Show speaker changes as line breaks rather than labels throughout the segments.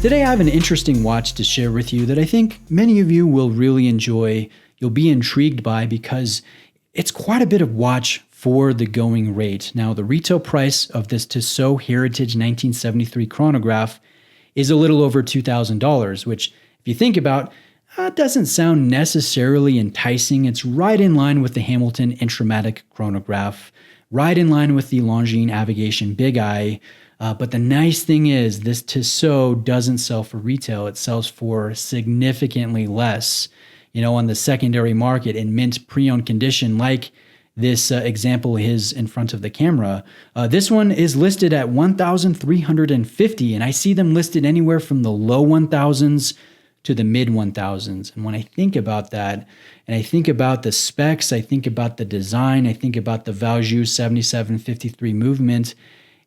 Today I have an interesting watch to share with you that I think many of you will really enjoy, you'll be intrigued by, because it's quite a bit of watch for the going rate. Now, the retail price of this Tissot Heritage 1973 chronograph is a little over $2,000, which, if you think about, doesn't sound necessarily enticing. It's right in line with the Hamilton Intramatic chronograph, right in line with the Longines Avigation Big Eye. But the nice thing is this Tissot doesn't sell for retail. It sells for significantly less, on the secondary market in mint pre-owned condition, like this example is in front of the camera. This one is listed at $1,350, and I see them listed anywhere from the low 1,000s to the mid 1,000s. And when I think about that, and I think about the specs, I think about the design, I think about the Valjoux 7753 movement,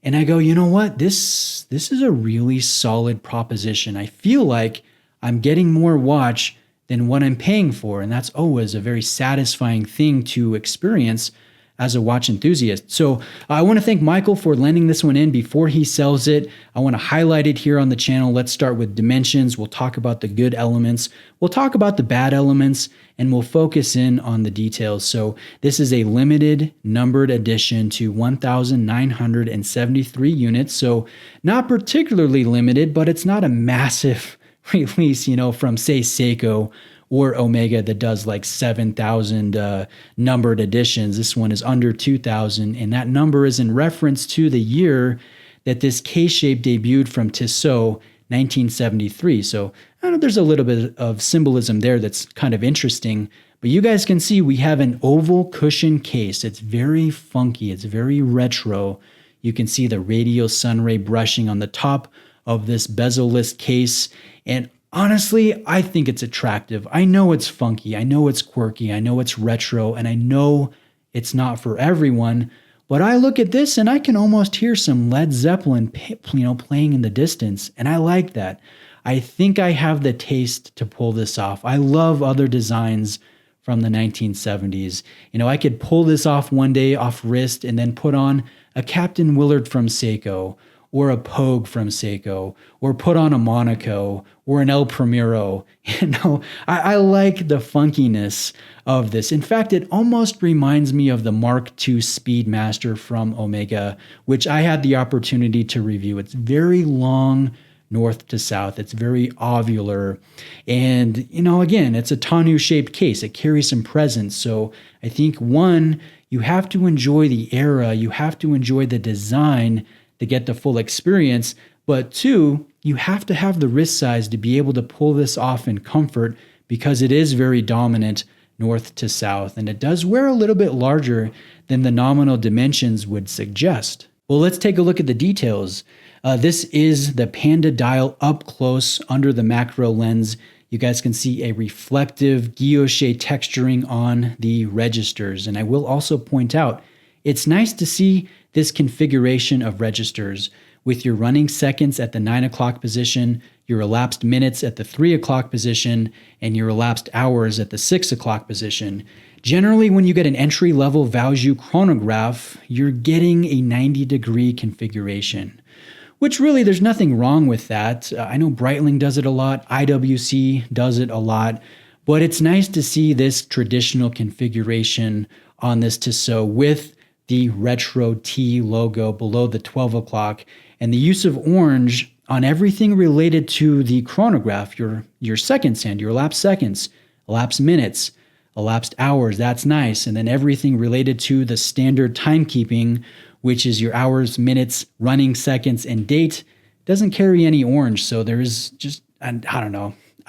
and I go, you know what? This is a really solid proposition. I feel like I'm getting more watch than what I'm paying for. And that's always a very satisfying thing to experience as a watch enthusiast. So I want to thank Michael for lending this one in before he sells it. I want to highlight it here on the channel. Let's start with dimensions. We'll talk about the good elements. We'll talk about the bad elements, and we'll focus in on the details. So this is a limited numbered edition to 1,973 units. So not particularly limited, but it's not a massive release, from say Seiko or Omega that does like 7,000 numbered editions. This one is under 2,000, and that number is in reference to the year that this K-shape debuted from Tissot, 1973. So I don't know, there's a little bit of symbolism there that's kind of interesting, but you guys can see we have an oval cushion case. It's very funky, it's very retro. You can see the radial sunray brushing on the top of this bezel-less case, and honestly, I think it's attractive. I know it's funky, I know it's quirky, I know it's retro, and I know it's not for everyone, but I look at this and I can almost hear some Led Zeppelin, playing in the distance, and I like that. I think I have the taste to pull this off. I love other designs from the 1970s. I could pull this off one day off wrist and then put on a Captain Willard from Seiko, or a Pogue from Seiko, or put on a Monaco, or an El Primero. I like the funkiness of this. In fact, it almost reminds me of the Mark II Speedmaster from Omega, which I had the opportunity to review. It's very long north to south. It's very ovular. And, again, it's a tonneau-shaped case. It carries some presence. So I think, one, you have to enjoy the era. You have to enjoy the design to get the full experience, but two, you have to have the wrist size to be able to pull this off in comfort, because it is very dominant north to south, and it does wear a little bit larger than the nominal dimensions would suggest. Well, let's take a look at the details. This is the Panda dial up close under the macro lens. You guys can see a reflective guilloche texturing on the registers, and I will also point out, it's nice to see this configuration of registers with your running seconds at the 9 o'clock position, your elapsed minutes at the 3 o'clock position, and your elapsed hours at the 6 o'clock position. Generally, when you get an entry-level Valjoux chronograph, you're getting a 90-degree configuration, which really there's nothing wrong with that. I know Breitling does it a lot, IWC does it a lot, but it's nice to see this traditional configuration on this Tissot with the retro T logo below the 12 o'clock, and the use of orange on everything related to the chronograph, your seconds hand, your elapsed seconds, elapsed minutes, elapsed hours, that's nice. And then everything related to the standard timekeeping, which is your hours, minutes, running seconds, and date, doesn't carry any orange. So there's just, a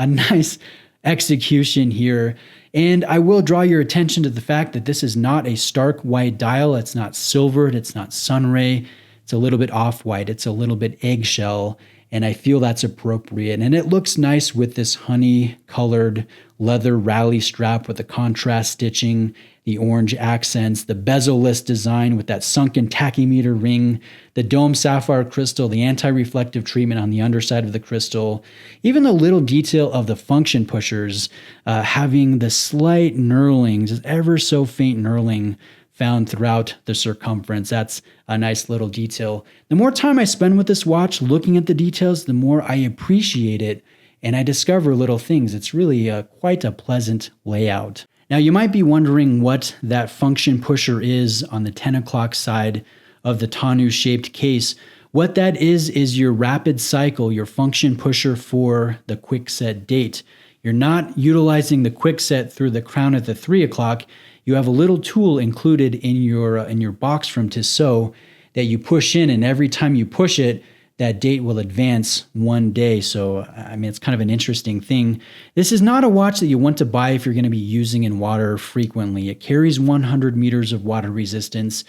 nice execution here. And I will draw your attention to the fact that this is not a stark white dial. It's not silvered. It's not sunray. It's a little bit off-white. It's a little bit eggshell. And I feel that's appropriate. And it looks nice with this honey-colored leather rally strap with the contrast stitching. the orange accents, the bezel-less design with that sunken tachymeter ring, the dome sapphire crystal, the anti-reflective treatment on the underside of the crystal, even the little detail of the function pushers having the slight knurling, just ever so faint knurling found throughout the circumference. That's a nice little detail. The more time I spend with this watch looking at the details, the more I appreciate it and I discover little things. It's really quite a pleasant layout. Now you might be wondering what that function pusher is on the 10 o'clock side of the tonneau shaped case. What that is your rapid cycle, your function pusher for the quick set date. You're not utilizing the quick set through the crown at the 3 o'clock. You have a little tool included in your box from Tissot that you push in, and every time you push it, that date will advance 1 day. So, I mean, it's kind of an interesting thing. This is not a watch that you want to buy if you're going to be using in water frequently. It carries 100 meters of water resistance,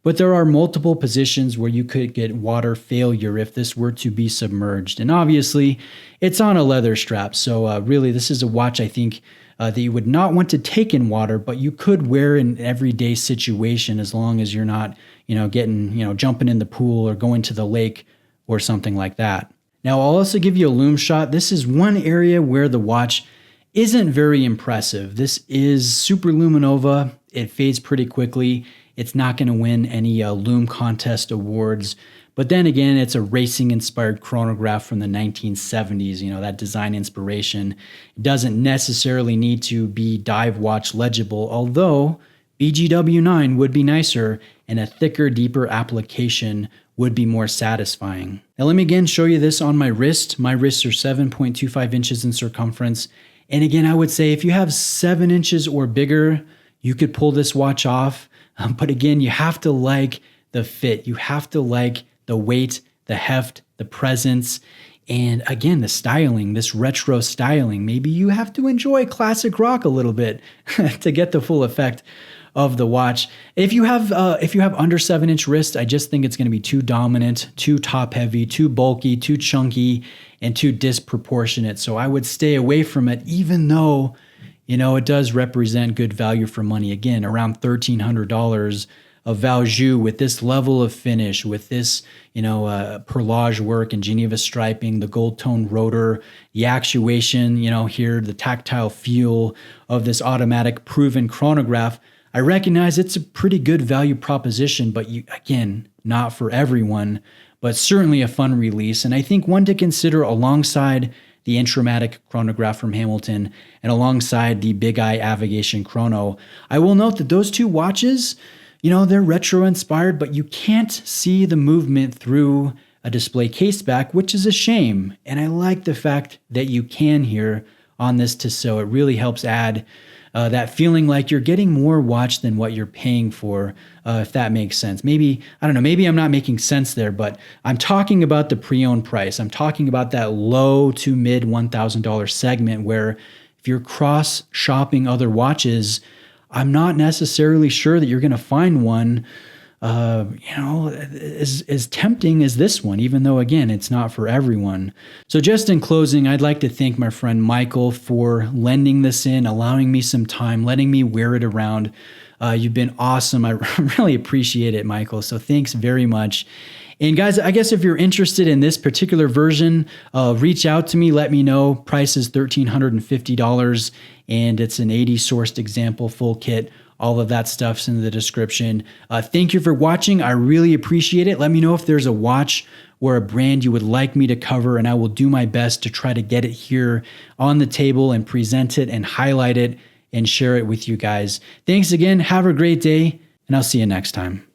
but there are multiple positions where you could get water failure if this were to be submerged. And obviously, it's on a leather strap. So really, this is a watch I think that you would not want to take in water, but you could wear in an everyday situation as long as you're not, jumping in the pool or going to the lake or something like that. Now, I'll also give you a Lume Shot. This is one area where the watch isn't very impressive. This is super luminova. It fades pretty quickly. It's not going to win any Lume contest awards. But then again, it's a racing-inspired chronograph from the 1970s, that design inspiration. It doesn't necessarily need to be dive watch legible, although BGW9 would be nicer and a thicker, deeper application would be more satisfying. Now let me again show you this on my wrist. My wrists are 7.25 inches in circumference. And again, I would say if you have 7 inches or bigger, you could pull this watch off. But again, you have to like the fit. You have to like the weight, the heft, the presence, and again, the styling, this retro styling. Maybe you have to enjoy classic rock a little bit to get the full effect of the watch. If you have under 7-inch wrist, I just think it's going to be too dominant, too top heavy, too bulky, too chunky, and too disproportionate. So I would stay away from it, even though, it does represent good value for money. Again, around $1,300 of Valjoux with this level of finish, with this, perlage work and Geneva striping, the gold tone rotor, the actuation, here, the tactile feel of this automatic proven chronograph. I recognize it's a pretty good value proposition, but again, not for everyone, but certainly a fun release. And I think one to consider alongside the Intramatic chronograph from Hamilton and alongside the Big Eye Avigation Chrono. I will note that those two watches, they're retro inspired, but you can't see the movement through a display case back, which is a shame. And I like the fact that you can here on this Tissot. It really helps add that feeling like you're getting more watch than what you're paying for, if that makes sense. Maybe, I don't know, maybe I'm not making sense there, but I'm talking about the pre-owned price. I'm talking about that low to mid $1,000 segment where if you're cross-shopping other watches, I'm not necessarily sure that you're going to find one as tempting as this one, even though, again, it's not for everyone. So just in closing, I'd like to thank my friend Michael for lending this in, allowing me some time, letting me wear it around. You've been awesome. I really appreciate it, Michael. So thanks very much. And guys, I guess if you're interested in this particular version, reach out to me, let me know. Price is $1,350, and it's an 80 sourced example full kit. All of that stuff's in the description. Thank you for watching. I really appreciate it. Let me know if there's a watch or a brand you would like me to cover, and I will do my best to try to get it here on the table and present it and highlight it and share it with you guys. Thanks again. Have a great day, and I'll see you next time.